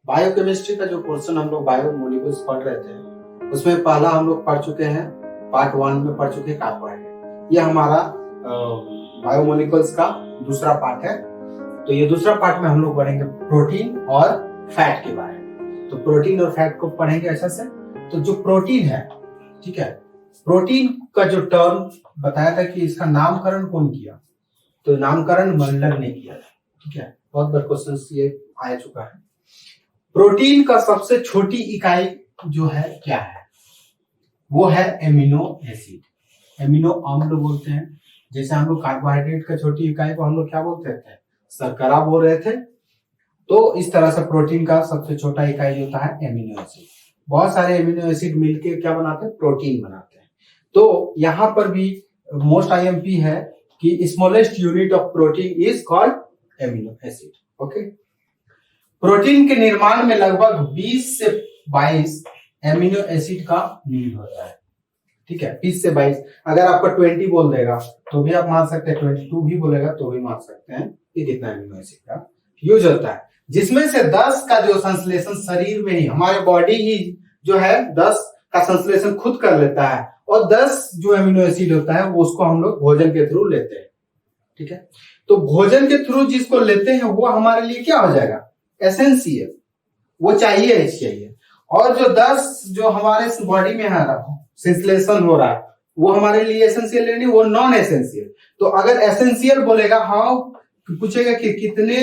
Biochemistry का जो portion हम लोग बायोमोलिक्यूल्स पढ़ रहे थे उसमें पहला हम लोग पढ़ चुके हैं, पार्ट 1 में पढ़ चुके हैं कार्बोहाइड्रेट। ये हमारा बायोमोलिक्यूल्स का दूसरा पार्ट है। तो ये दूसरा पार्ट में हम लोग पढ़ेंगे प्रोटीन और फैट के बारे में। तो प्रोटीन और फैट को पढ़ेंगे अच्छे से। तो जो प्रोटीन है, ठीक है, प्रोटीन का जो टर्म बताया था कि इसका नामकरण कौन किया, तो नामकरण मल्लर ने किया था। ठीक है, बहुत बार क्वेश्चन ये आ चुका है। प्रोटीन का सबसे छोटी इकाई जो है क्या है, वो है एमिनो एसिड। एमिनो अम्ल बोलते हैं। जैसे हम लोग कार्बोहाइड्रेट का छोटी इकाई को हम लोग क्या बोलते थे, शर्करा बोल रहे थे। तो इस तरह से प्रोटीन का सबसे छोटा इकाई होता है एमिनो एसिड। बहुत सारे एमिनो एसिड मिलके क्या बनाते हैं, प्रोटीन बनाते हैं। तो यहाँ पर भी मोस्ट आईएमपी है कि smallest unit of protein is called amino acid. Okay, protein के निर्माण में लगभग 20 से 22 एमिनो एसिड का नीड होता है। ठीक है, 20 से 22। अगर आपका 20 बोल देगा तो भी आप मान सकते हैं, 22 भी बोलेगा तो भी मान सकते हैं कि कितना एमिनो एसिड का यूज होता है। जिसमें से 10 का जो संश्लेषण शरीर में ही, हमारे बॉडी ही जो है 10 का संश्लेषण खुद कर लेता है, और 10 जो एमिनो एसिड होता है वो उसको हम लोग भोजन के थ्रू लेते हैं। ठीक है, तो भोजन के थ्रू जिसको लेते हैं वो हमारे लिए क्या हो जाएगा, एसेंशियल, वो चाहिए। और जो 10 जो हमारे बॉडी में है संश्लेषण हो रहा है वो हमारे लिए एसेंशियल नहीं, वो नॉन एसेंशियल। तो अगर एसेंशियल बोलेगा, हाँ पूछेगा कि कितने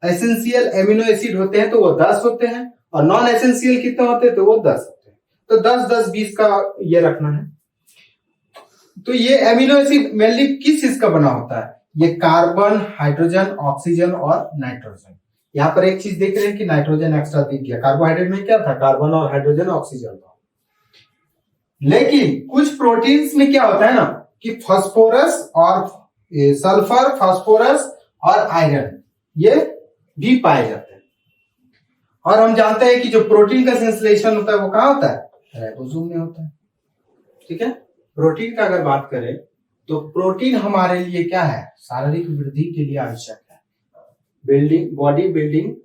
एसेंशियल एमिनो एसिड होते हैं, तो वो 10 होते हैं, और नॉन एसेंशियल कितने होते हैं, तो वो 10 होते हैं। तो 10-10-20 का ये रखना है। तो ये एमिनो एसिड मेनली किस चीज का बना होता है, ये कार्बन, हाइड्रोजन, ऑक्सीजन और नाइट्रोजन। यहाँ पर एक चीज देख रहे हैं कि नाइट्रोजन एक्स्ट्रा दिख गया। कार्बोहाइड्रेट में क्या था, कार्बन और हाइड्रोजन, ऑक्सीजन था। लेकिन कुछ प्रोटीन्स में क्या होता है ना कि फास्फोरस और सल्फर, फास्फोरस और आयरन ये भी पाए जाते हैं। और हम जानते हैं कि जो प्रोटीन का संश्लेषण होता है वो कहाँ होता है, राइबोसोम में होता है। ठीक है, प्रोटीन का अगर बात करें तो प्रोटीन हमारे लिए क्या है, शारीरिक वृद्धि के लिए आवश्यक है। बॉडी बिल्डिंग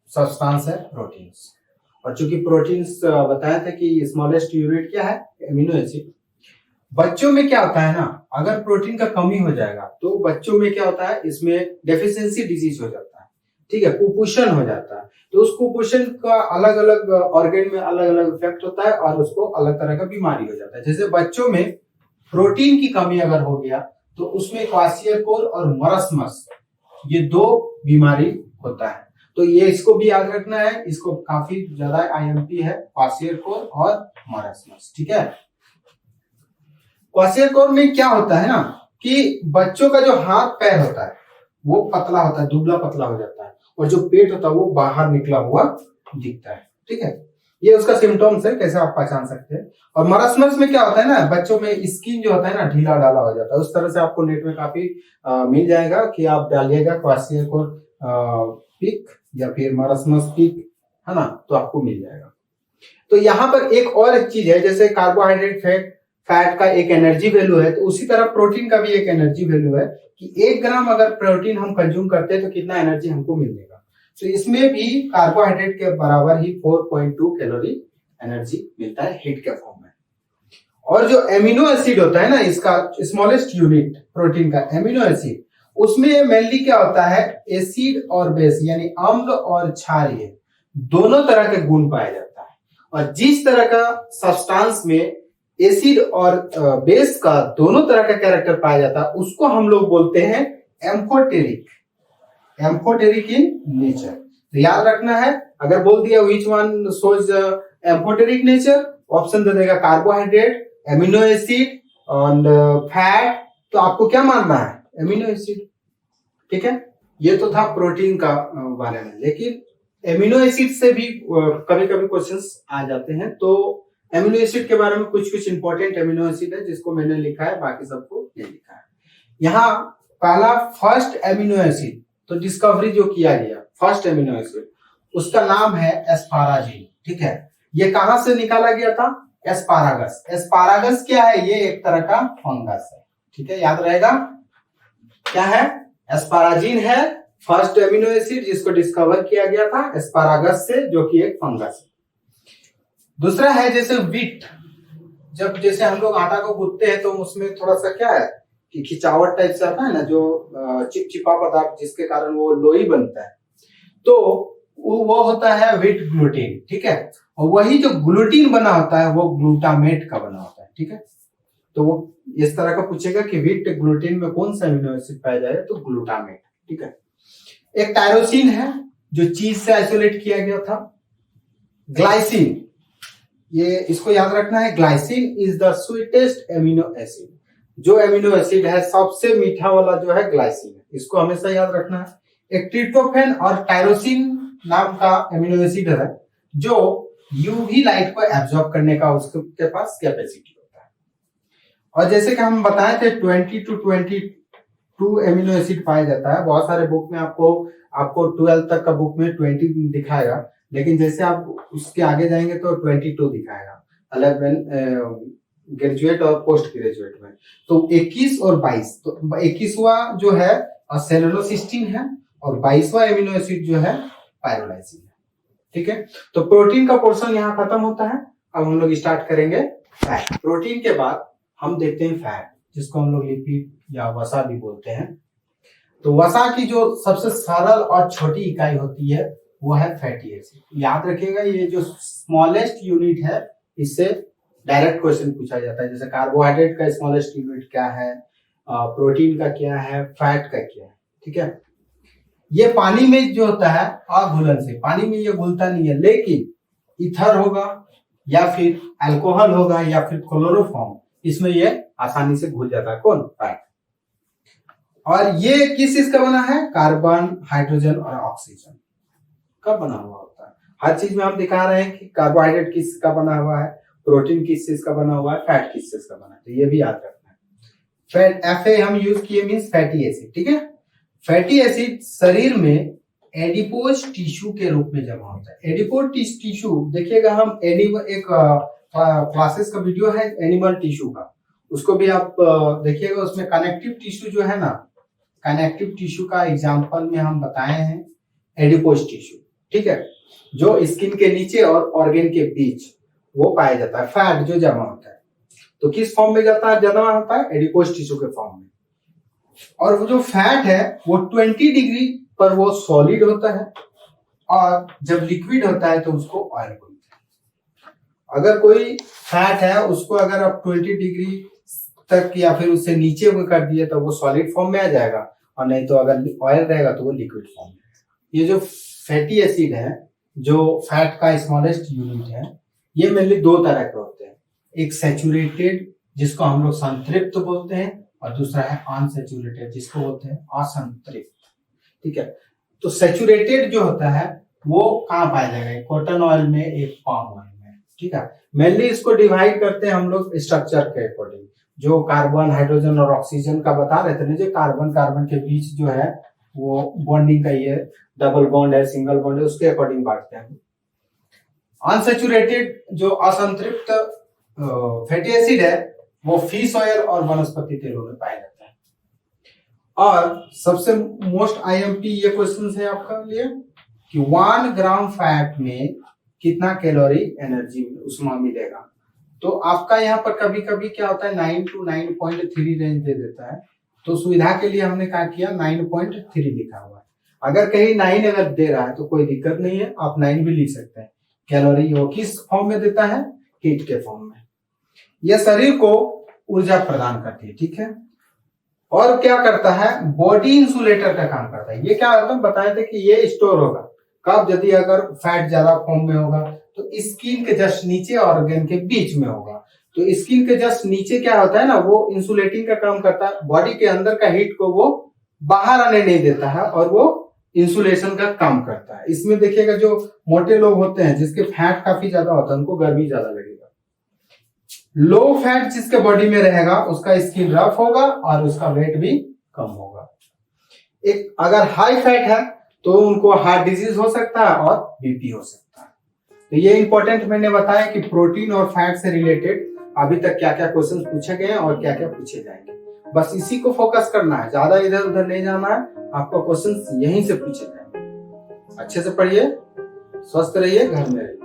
सब्सटेंस है प्रोटीन्स। और चूंकि प्रोटीन्स बताया था कि स्मॉलेस्ट यूनिट क्या है, एमिनो एसिड। बच्चों में क्या होता है ना, अगर प्रोटीन का कमी हो जाएगा तो बच्चों में क्या होता है, इसमें डेफिशिएंसी डिजीज हो जाता है। ठीक है, कुपोषण हो जाता है। तो उस कुपोषण का अलग अलग ऑर्गन में अलग अलग इफेक्ट होता है और उसको अलग तरह का बीमारी हो जाता है। जैसे बच्चों में प्रोटीन की कमी अगर हो गया तो उसमें क्वाशियरकोर और मरस्मस, ये 2 बीमारी होता है। तो ये इसको भी याद रखना है, इसको काफी ज्यादा आईएमपी है, क्वाशियरकोर और मरस्मस। ठीक है, क्वाशियरकोर में क्या होता है ना कि बच्चों का जो हाथ पैर होता है वो पतला होता है, दुबला पतला हो जाता है, और जो पेट होता है वो बाहर निकला हुआ दिखता है। ठीक है, ये उसका सिम्टम्स है, कैसे आप पहचान सकते हैं। और मरस्मस में क्या होता है ना, बच्चों में स्किन जो होता है ना ढीला ढाला हो जाता है। उस तरह से आपको नेट में काफी मिल जाएगा कि आप डालिएगा क्वाशियरकोर पिक या फिर मरस्मस पिक, है ना, तो आपको मिल जाएगा। तो यहाँ पर एक और एक चीज है, जैसे कार्बोहाइड्रेट, फैट का एक एनर्जी वैल्यू है, तो उसी तरह प्रोटीन का भी एक एनर्जी वैल्यू है कि 1 ग्राम अगर प्रोटीन हम कंज्यूम करते हैं तो कितना एनर्जी हमको मिलेगा। तो इसमें भी कार्बोहाइड्रेट के बराबर ही 4.2 कैलोरी एनर्जी मिलता है हीट के फॉर्म में। और जो एमिनो एसिड होता है ना, इसका स्मॉलेस्ट यूनिट प्रोटीन का एमिनो एसिड, उसमें मेनली क्या होता है, एसिड और बेस यानी अम्ल और क्षारीय दोनों तरह के गुण पाया जाता है। और जिस तरह का सब्सटेंस में एसिड और बेस का दोनों तरह का कैरेक्टर पाया जाता है उसको हम लोग बोलते हैं एम्फोटेरिक इन नेचर। तो याद रखना है, अगर बोल दिया which one shows amphoteric nature, option दे देगा carbohydrate, amino acid and fat, तो आपको क्या मानना है, एमिनो एसिड। ठीक है, ये तो था प्रोटीन का बारे में। लेकिन एमिनो एसिड से भी कभी कभी क्वेश्चंस आ जाते हैं। तो एमिनो एसिड के बारे में कुछ इंपॉर्टेंट एमिनो एसिड है जिसको मैंने लिखा है, बाकी सबको नहीं लिखा है। यहाँ पहला फर्स्ट एमिनो एसिड तो डिस्कवरी जो किया गया, फर्स्ट एमिनो एसिड, उसका नाम है एस्पाराजीन। ठीक है, ये कहां से निकाला गया था, एस्पारागस। एस्पारागस क्या है, ये एक तरह का फंगस है। ठीक है, याद रहेगा क्या है, एस्पाराजीन है, फर्स्ट एमिनो एसिड जिसको डिस्कवर किया गया था एस्पारागस से, जो कि एक फंगस है। दूसरा है जैसे व्हीट, जब जैसे हम लोग आटा को गूंथते हैं तो उसमें थोड़ा सा क्या है कि खिंचावट टाइप से आता है ना, जो चिपचिपा पदार्थ जिसके कारण वो लोई बनता है, तो वो होता है व्हीट ग्लूटीन, ठीक है। और वही जो ग्लूटीन बना होता है वो ग्लूटामेट का बना होता है, ठीक है। तो वो इस तरह का पूछेगा कि व्हीट ग्लूटीन में कौन सा एमिनो एसिड पाया जाएगा, तो ग्लूटामेट, ठीक है। एक टायरोसिन है जो चीज से आइसोलेट किया गया था। ग्लाइसिन, ये इसको याद रखना है, glycine is the sweetest amino acid. जो एमिनो एसिड है सबसे मीठा वाला जो है ग्लाइसिन है, इसको हमेशा याद रखना है। एक ट्रिप्टोफैन और टायरोसिन नाम का एमिनो एसिड है जो यूवी लाइट को एब्जॉर्ब करने का उसके पास कैपेसिटी होता है। और जैसे कि हम बताए थे 20 to 22 एमिनो एसिड पाया जाता है। बहुत सारे बुक में आपको 12 तक का बुक में 20 दिखाएगा, लेकिन जैसे आप उसके आगे जाएंगे तो 22 दिखाएगा 11 ग्रेजुएट और पोस्ट ग्रेजुएट में। तो 21 और 22, तो 21वां जो है सेलेनोसिस्टीन है और 22वां एमिनो एसिड जो है पायरोलाइसिन है, ठीक है। तो प्रोटीन का पोर्शन यहाँ खत्म होता है। अब हम लोग स्टार्ट करेंगे फैट। प्रोटीन के बाद हम देखते हैं फैट, जिसको हम लोग लिपिड या वसा भी बोलते हैं। तो वसा की जो सबसे सरल और छोटी इकाई होती है वो है फैटी एसिड। याद रखिएगा, ये जो स्मॉलेस्ट यूनिट है इससे डायरेक्ट क्वेश्चन पूछा जाता है। जैसे कार्बोहाइड्रेट का स्मॉलेस्ट यूनिट क्या है, प्रोटीन का क्या है, फैट का क्या है, ठीक है। ये पानी में जो होता है अघुलनशील, पानी में ये घुलता नहीं है, लेकिन ईथर होगा या फिर अल्कोहल होगा या फिर क्लोरोफॉर्म, इसमें ये आसानी से घुल जाता है। कौन? फैट। और ये किस चीज का बना है? कार्बन, हाइड्रोजन और ऑक्सीजन का बना हुआ होता है। हर चीज में हम दिखा रहे हैं कि कार्बोहाइड्रेट किस का बना हुआ है, प्रोटीन किस चीज का बना हुआ है, फैट किस चीज का बना है, तो ये भी याद रखना है। फैट एफ हम यूज किए मींस फैटी एसिड, ठीक है। फैटी एसिड शरीर में एडिपोज टिश्यू के रूप में जमा होता है। एडिपोज टिश्यू देखिएगा, हम एक क्लासेस का वीडियो है एनिमल टिश्यू का, उसको भी आप देखिएगा। उसमें कनेक्टिव टिश्यू जो है ना, कनेक्टिव टिश्यू का एग्जांपल में हम बताए हैं एडिपोज टिश्यू, ठीक है, जो स्किन के नीचे और ऑर्गन के बीच वो पाया जाता है। फैट जो जमा होता है तो किस फॉर्म में जमा होता है? एडिपोज टिश्यू के फॉर्म में। और वो जो फैट है वो 20 डिग्री पर वो सॉलिड होता है, और जब लिक्विड होता है तो उसको ऑयल बोलते हैं। अगर कोई फैट है उसको अगर आप 20 डिग्री तक या फिर उससे नीचे में कर दिए तो वो सॉलिड फॉर्म में आ जाएगा, और नहीं तो अगर ऑयल रहेगा तो वो लिक्विड फॉर्म में। ये जो फैटी एसिड है, जो फैट का स्मॉलेस्ट यूनिट है, ये मेनली दो तरह के होते हैं। एक सैचुरेटेड जिसको हम लोग संतृप्त बोलते हैं, और दूसरा है अनसैचुरेटेड जिसको बोलते हैं असंतृप्त, ठीक है। तो सैचुरेटेड जो होता है वो कहाँ पाया जाएगा? कॉटन ऑयल में, एक पाम ऑयल में, ठीक है। मेनली इसको डिवाइड करते हैं हम लोग स्ट्रक्चर के अकॉर्डिंग। जो कार्बन, हाइड्रोजन और ऑक्सीजन का बता रहे थे ना, जो कार्बन के बीच जो है वो बॉन्डिंग का ये डबल बॉन्ड है, सिंगल बॉन्ड है, उसके अकॉर्डिंग बांटते हैं। अनसैचुरेटेड जो असंतृप्त फैटी एसिड है वो फिश ऑयल और वनस्पति तेलों में पाया जाता है। और सबसे मोस्ट आईएमपी ये क्वेश्चन है आपका लिए कि 1 ग्राम फैट में कितना कैलोरी एनर्जी उष्मा मिलेगा। तो आपका यहाँ पर कभी कभी क्या होता है 9 to 9.3 रेंज दे देता है, तो सुविधा के लिए हमने क्या किया 9.3 लिखा हुआ है। अगर कहीं 9 अगर दे रहा है तो कोई दिक्कत नहीं है, आप 9 भी लिख सकते हैं। कैलोरी वो किस फॉर्म में देता है? हीट के फॉर्म में। यह शरीर को ऊर्जा प्रदान करती है, ठीक है। और क्या करता है? बॉडी इंसुलेटर का काम करता है। ये क्या होता है बताए थे कि ये स्टोर होगा कब? यदि अगर फैट ज्यादा फॉर्म में होगा तो स्किन के जस्ट नीचे और ऑर्गन के बीच में होगा। तो स्किन के जस्ट नीचे क्या होता है ना, वो इंसुलेटिंग का काम करता है, बॉडी के अंदर का हीट को वो बाहर आने नहीं देता है, और वो इंसुलेशन का काम करता है। इसमें देखिएगा जो मोटे लोग होते हैं जिसके फैट काफी ज्यादा होता है उनको गर्मी ज्यादा लगेगा। लो फैट जिसके बॉडी में रहेगा उसका स्किन रफ होगा और उसका वेट भी कम होगा। एक अगर हाई फैट है तो उनको हार्ट डिजीज हो सकता है और बीपी हो सकता है। तो ये इंपॉर्टेंट मैंने बताया कि प्रोटीन और फैट से रिलेटेड अभी तक क्या क्या क्वेश्चन पूछे गए हैं और क्या क्या पूछे जाएंगे। बस इसी को फोकस करना है, ज्यादा इधर उधर नहीं जाना है। आपको क्वेश्चन यहीं से पूछे जाएंगे। अच्छे से पढ़िए, स्वस्थ रहिए, घर में रहिए।